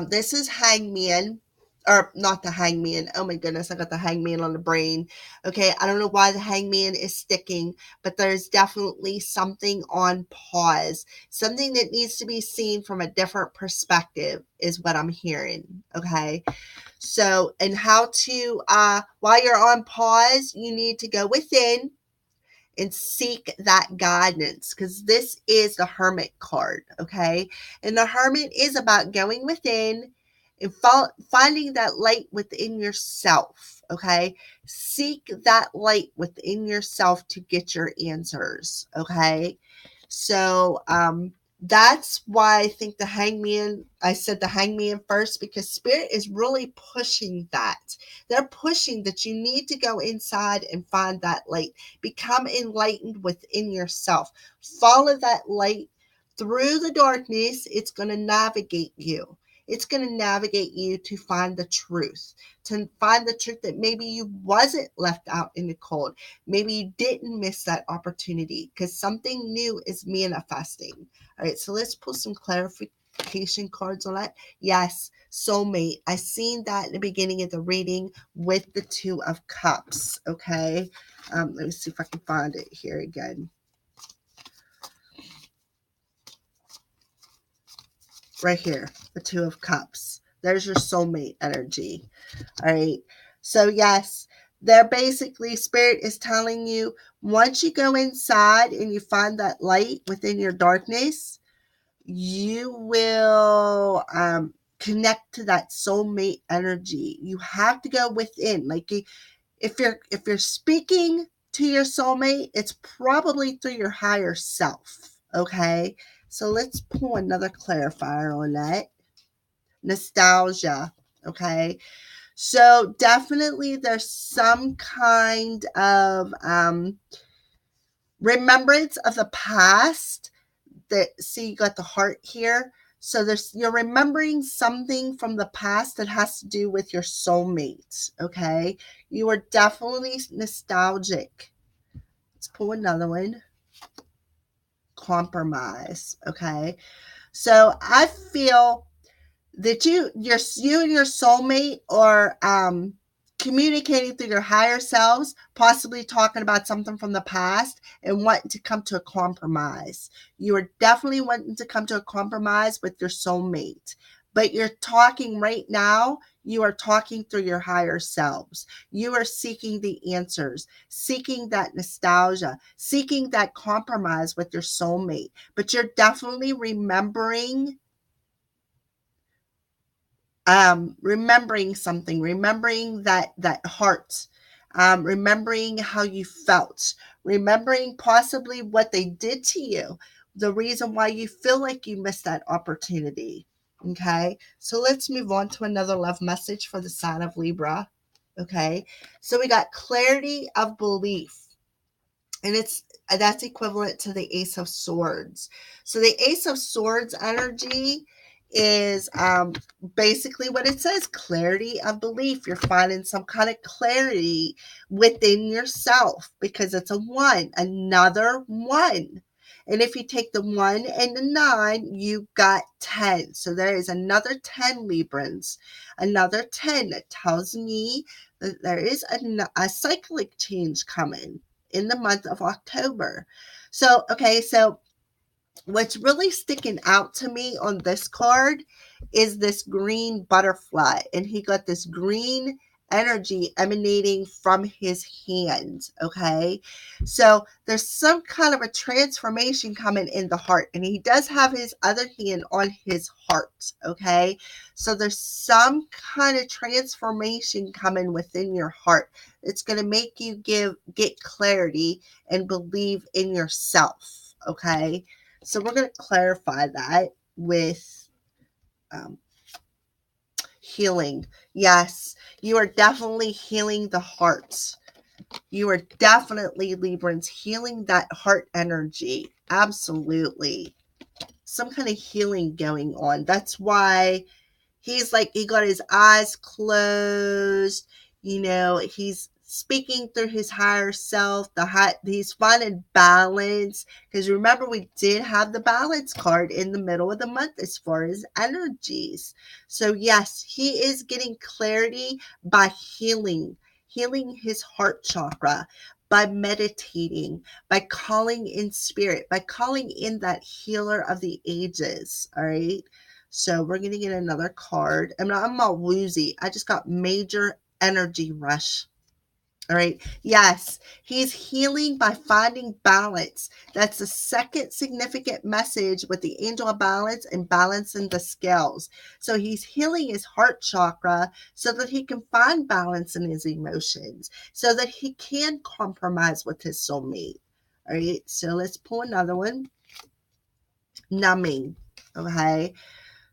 This is Hangman, or not the Hangman. Oh my goodness, I got the Hangman on the brain. Okay, I don't know why the Hangman is sticking, but there's definitely something on pause. Something that needs to be seen from a different perspective is what I'm hearing. Okay. So, and how to, while you're on pause, you need to go within and seek that guidance, because this is the Hermit card, okay? And the Hermit is about going within and finding that light within yourself, okay? Seek that light within yourself to get your answers, okay? So, that's why I think the Hangman, I said the Hangman first, because Spirit is really pushing that. They're pushing that you need to go inside and find that light. Become enlightened within yourself. Follow that light through the darkness. It's going to navigate you. It's going to navigate you to find the truth, to find the truth that maybe you wasn't left out in the cold. Maybe you didn't miss that opportunity, because something new is manifesting. All right, so let's pull some clarification cards on that. Yes, soulmate. I seen that in the beginning of the reading with the Two of Cups, okay? Let me see if I can find it here again. Right here, the Two of Cups. There's your soulmate energy. All right. So yes, they're basically, Spirit is telling you, once you go inside and you find that light within your darkness, you will connect to that soulmate energy. You have to go within. Like if you're speaking to your soulmate, it's probably through your higher self. Okay. So let's pull another clarifier on that. Nostalgia. Okay. So definitely there's some kind of remembrance of the past. That, see, you got the heart here. So you're remembering something from the past that has to do with your soulmate. Okay. You are definitely nostalgic. Let's pull another one. Compromise. Okay. So I feel that you and your soulmate are communicating through your higher selves, possibly talking about something from the past and wanting to come to a compromise. You are definitely wanting to come to a compromise with your soulmate, but you're talking right now. You are talking through your higher selves. You are seeking the answers, seeking that nostalgia, seeking that compromise with your soulmate, but you're definitely remembering something, remembering that heart, remembering how you felt, remembering possibly what they did to you, the reason why you feel like you missed that opportunity. Okay, so let's move on to another love message for the sign of Libra. Okay, so we got clarity of belief. And that's equivalent to the Ace of Swords. So the Ace of Swords energy is basically what it says, clarity of belief. You're finding some kind of clarity within yourself because it's a 1, another 1. And if you take the 1 and the 9, you got 10. So there is another 10, Librans. Another 10 that tells me that there is a cyclic change coming in the month of October. So, okay, so what's really sticking out to me on this card is this green butterfly, and he got this green energy emanating from his hands. Okay, so there's some kind of a transformation coming in the heart, and he does have his other hand on his heart. Okay, so there's some kind of transformation coming within your heart. It's going to make you get clarity and believe in yourself. Okay, so we're going to clarify that with healing. Yes, you are definitely healing the heart. You are definitely, Librans, healing that heart energy. Absolutely. Some kind of healing going on. That's why he's like, he got his eyes closed. You know, he's speaking through his higher self. He's finding balance. Because remember, we did have the balance card in the middle of the month as far as energies. So yes, he is getting clarity by healing his heart chakra, by meditating, by calling in spirit, by calling in that healer of the ages. All right. So we're going to get another card. I'm all woozy. I just got major energy rush. All right. Yes, he's healing by finding balance. That's the second significant message with the angel of balance and balancing the scales. So he's healing his heart chakra so that he can find balance in his emotions, so that he can compromise with his soulmate. All right. So let's pull another one. Numbing. Okay.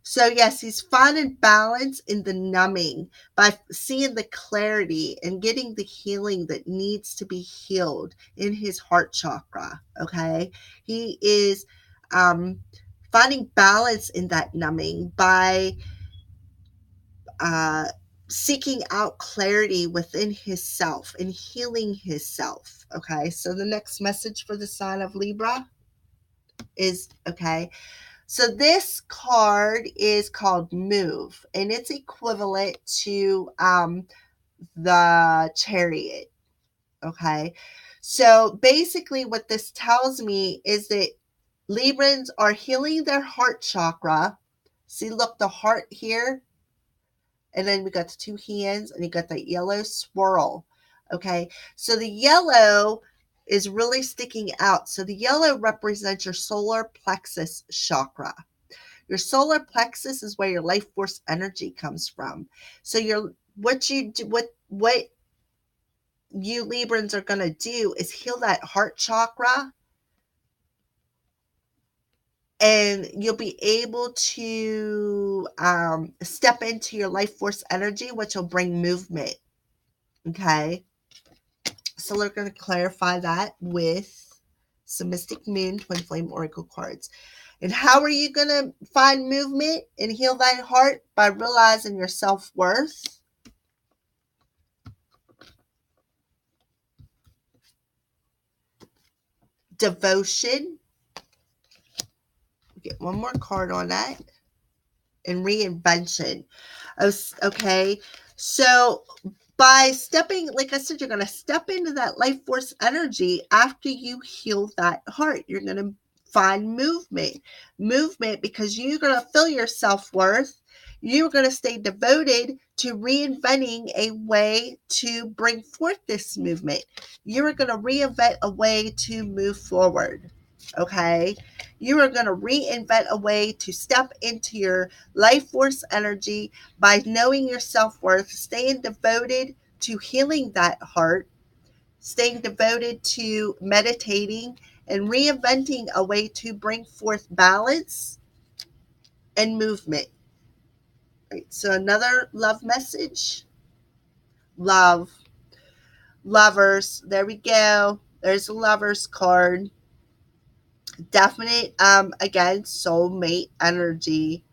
So yes, he's finding balance in the numbing by seeing the clarity and getting the healing that needs to be healed in his heart chakra. Okay. He is finding balance in that numbing by seeking out clarity within his self and healing his self. Okay. So the next message for the sign of Libra is, okay, so this card is called Move, and it's equivalent to the Chariot. Okay. So basically what this tells me is that Librans are healing their heart chakra. See, look, the heart here. And then we got the 2 hands, and you got that yellow swirl. Okay. So the yellow is really sticking out. So the yellow represents your solar plexus chakra. Your solar plexus is where your life force energy comes from. So what you Librans are going to do is heal that heart chakra, and you'll be able to step into your life force energy, which will bring movement. Okay. So we're going to clarify that with some Mystic Moon Twin Flame Oracle cards. And how are you going to find movement and heal that heart? By realizing your self-worth, devotion. Get one more card on that. And reinvention. Okay. So by stepping, like I said, you're going to step into that life force energy after you heal that heart. You're going to find movement because you're going to feel your self-worth. You're going to stay devoted to reinventing a way to bring forth this movement. You're going to reinvent a way to move forward. Okay. You are going to reinvent a way to step into your life force energy by knowing your self-worth, staying devoted to healing that heart, staying devoted to meditating, and reinventing a way to bring forth balance and movement. Right, so another love message. Love. Lovers. There we go. There's a Lover's card. Definite, again, soulmate energy.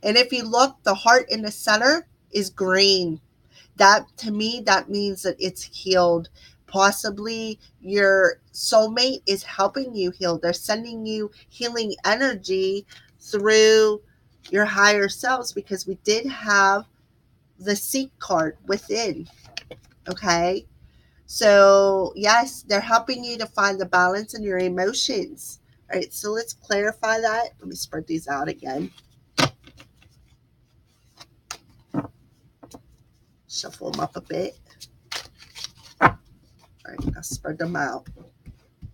And if you look, the heart in the center is green. That, to me, that means that it's healed. Possibly your soulmate is helping you heal. They're sending you healing energy through your higher selves, because we did have the Seek card within. Okay. So yes, they're helping you to find the balance in your emotions. All right. So let's clarify that. Let me spread these out again. Shuffle them up a bit. All right. I'll spread them out.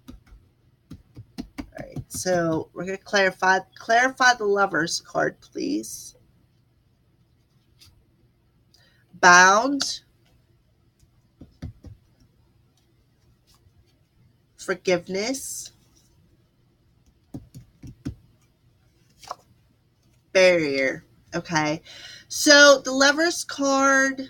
All right. So we're going to clarify the Lover's card, please. Bound. Forgiveness. Barrier. Okay. So the Lover's card,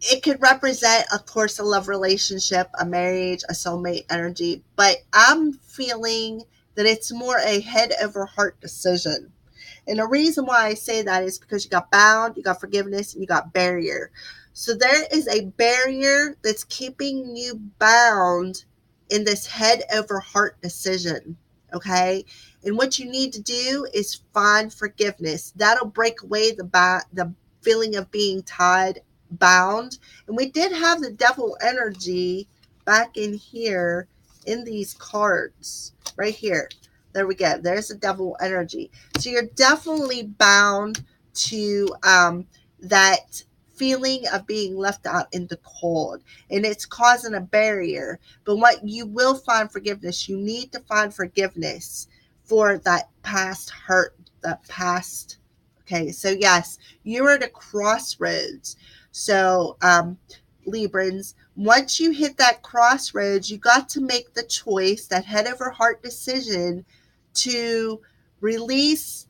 it could represent, of course, a love relationship, a marriage, a soulmate energy, but I'm feeling that it's more a head over heart decision. And the reason why I say that is because you got bound, you got forgiveness, and you got barrier. So there is a barrier that's keeping you bound in this head over heart decision. Okay. And what you need to do is find forgiveness. That'll break away the feeling of being tied, bound. And we did have the devil energy back in here in these cards right here. There we go. There's the devil energy. So you're definitely bound to that feeling of being left out in the cold, and it's causing a barrier. But what you will find forgiveness. You need to find forgiveness for that past hurt, that past. Okay, so yes, you're at a crossroads. So Librans, once you hit that crossroads, you got to make the choice, that head over heart decision, to release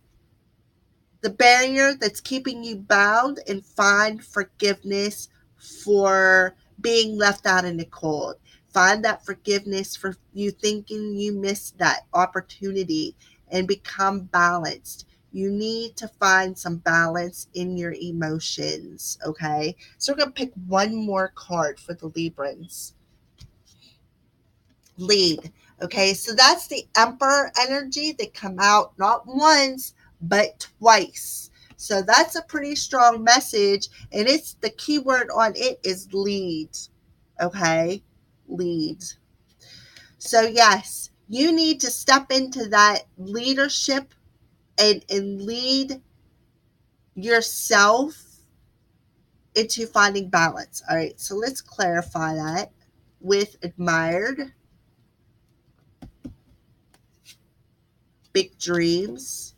the barrier that's keeping you bound and find forgiveness for being left out in the cold. Find that forgiveness for you thinking you missed that opportunity and become balanced. You need to find some balance in your emotions, okay? So we're going to pick one more card for the Librans. Lead. Okay, so that's the Emperor energy. They come out not once, but twice. So that's a pretty strong message. And it's the key word on it is lead. Okay, lead. So yes, you need to step into that leadership and lead yourself into finding balance. All right, so let's clarify that with admired. Big dreams.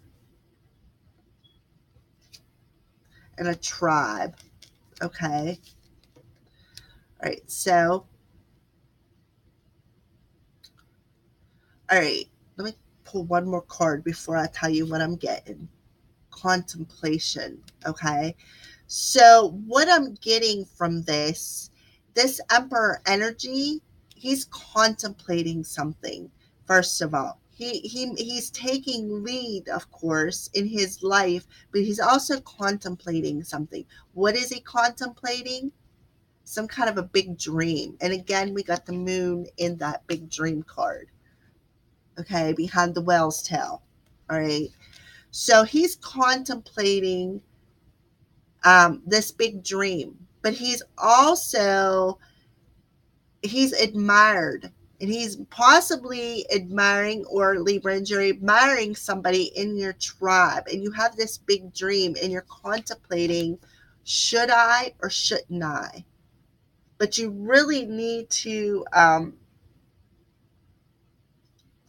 And a tribe. Okay. All right. So, all right. Let me pull one more card before I tell you what I'm getting. Contemplation. Okay. So, what I'm getting from this Emperor energy, he's contemplating something, first of all. He's taking lead, of course, in his life, but he's also contemplating something. What is he contemplating? Some kind of a big dream. And again, we got the moon in that big dream card. Okay, behind the whale's tail. All right. So he's contemplating this big dream, but he's admired, and he's possibly admiring, or Librans, you're admiring somebody in your tribe, and you have this big dream, and you're contemplating, should I or shouldn't I? But you really need to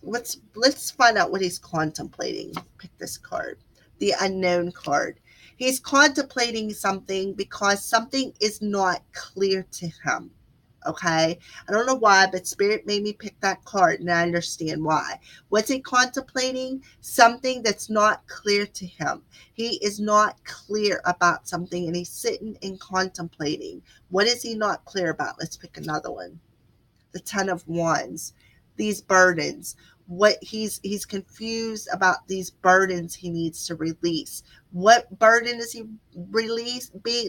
let's find out what he's contemplating. Pick this card, the unknown card. He's contemplating something because something is not clear to him. Okay, I don't know why, but Spirit made me pick that card, and I understand why. What's he contemplating? Something that's not clear to him. He is not clear about something, and he's sitting and contemplating. What is he not clear about? Let's pick another one. The Ten of Wands. These burdens. What he's confused about, these burdens he needs to release. What burden is he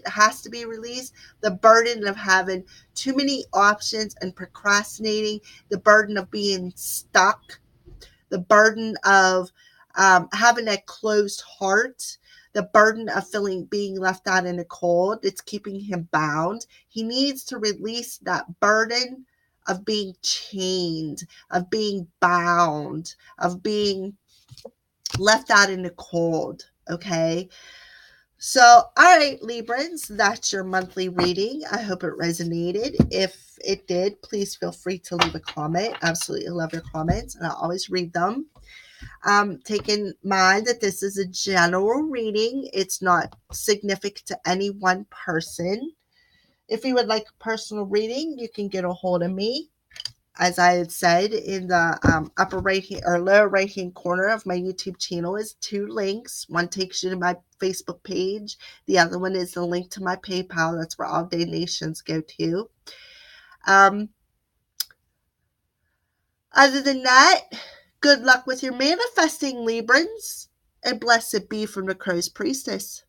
has to be released? The burden of having too many options and procrastinating, the burden of being stuck, the burden of having a closed heart, the burden of being left out in the cold. It's keeping him bound. He needs to release that burden of being chained, of being bound, of being left out in the cold. Okay. So, all right, Librans, that's your monthly reading. I hope it resonated. If it did, please feel free to leave a comment. Absolutely love your comments, and I always read them. Take in mind that this is a general reading. It's not significant to any one person. If you would like a personal reading, you can get a hold of me. As I had said, in the upper right hand or lower right hand corner of my YouTube channel is 2 links. One takes you to my Facebook page. The other one is the link to my PayPal. That's where all donations go to. Other than that, good luck with your manifesting, Librans, and blessed be from the Crow's Priestess.